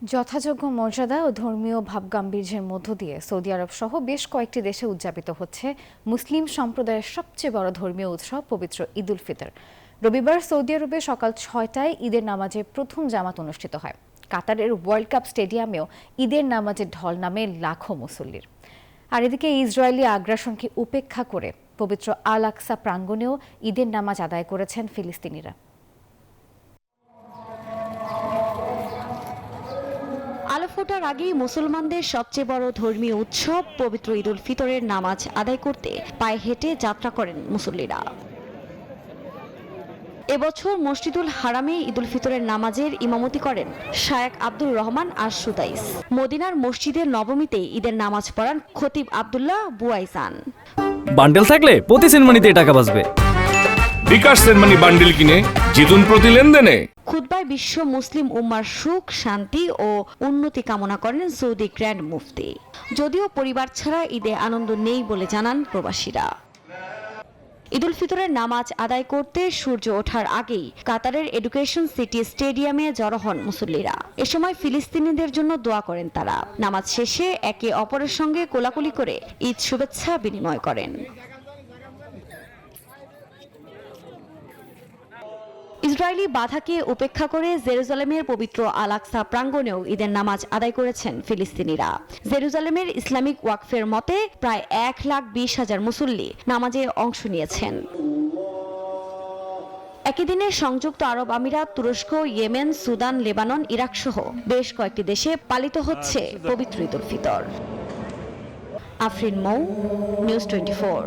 যথাযোগ্য মর্যাদা ও ধর্মীয় ভাবগাম্ভীর্যের মধ্য দিয়ে সৌদি আরব সহ বেশ কয়েকটি দেশে উদযাপিত হচ্ছে মুসলিম সম্প্রদায়ের সবচেয়ে বড় ধর্মীয় উৎসব পবিত্র ঈদ উল ফিতর। রবিবার সৌদি আরবে সকাল ৬টায় ঈদের নামাজে প্রথম জামাত অনুষ্ঠিত হয়। কাতারের ওয়ার্ল্ড কাপ স্টেডিয়ামেও ঈদের নামাজে ঢল নামে লাখো মুসল্লির। আর এদিকে ইসরায়েলি আগ্রাসনকে উপেক্ষা করে পবিত্র আল আকসা প্রাঙ্গণেও ঈদের নামাজ আদায় করেছেন ফিলিস্তিনিরা। আলো ফোটার আগেই মুসলমানদের সবচেয়ে বড় ধর্মীয় উৎসব পবিত্র ঈদ উল ফিতরের নামাজ আদায় করতে পায়ে হেঁটে যাত্রা করেন মুসল্লিরা। এবছর মসজিদুল হারামে ঈদ উল ফিতরের নামাজের ইমামতি করেন শায়েখ আব্দুর রহমান আর সুদাইস। মদিনার মসজিদের নবমীতে ঈদের নামাজ পড়ান খতিব আব্দুল্লাহ বুয়াইসান। বান্ডেল থাকলে প্রতি সেনমানিতে টাকা বাঁচবে। বিকাশ সেনমানি বান্ডেল কিনে জিতুন প্রতি লেনদেনে। খুতবায় বিশ্ব মুসলিম উম্মার সুখ, শান্তি ও উন্নতি কামনা করেন সৌদি গ্র্যান্ড মুফতি। যদিও পরিবার ছাড়া ঈদে আনন্দ নেই বলে জানান প্রবাসীরা। ঈদ উল ফিতরের নামাজ আদায় করতে সূর্য ওঠার আগেই কাতারের এডুকেশন সিটি স্টেডিয়ামে জড়ো হন মুসল্লিরা। এ সময় ফিলিস্তিনিদের জন্য দোয়া করেন তারা। নামাজ শেষে একে অপরের সঙ্গে কোলাকুলি করে ঈদ শুভেচ্ছা বিনিময় করেন। ইসরায়েলি বাধাকে উপেক্ষা করে জেরুজালেমের পবিত্র আল আকসা প্রাঙ্গণেও ঈদের নামাজ আদায় করেছেন ফিলিস্তিনিরা। জেরুজালেমের ইসলামিক ওয়াকফের মতে প্রায় 1,20,000 মুসল্লি নামাজে অংশ নিয়েছেন। একই দিনে সংযুক্ত আরব আমিরাত, তুরস্ক, ইয়েমেন, সুদান, লেবানন, ইরাক সহ বেশ কয়েকটি দেশে পালিত হচ্ছে পবিত্র ঈদ উল ফিতর। আফরিন মৌ, নিউজ 24।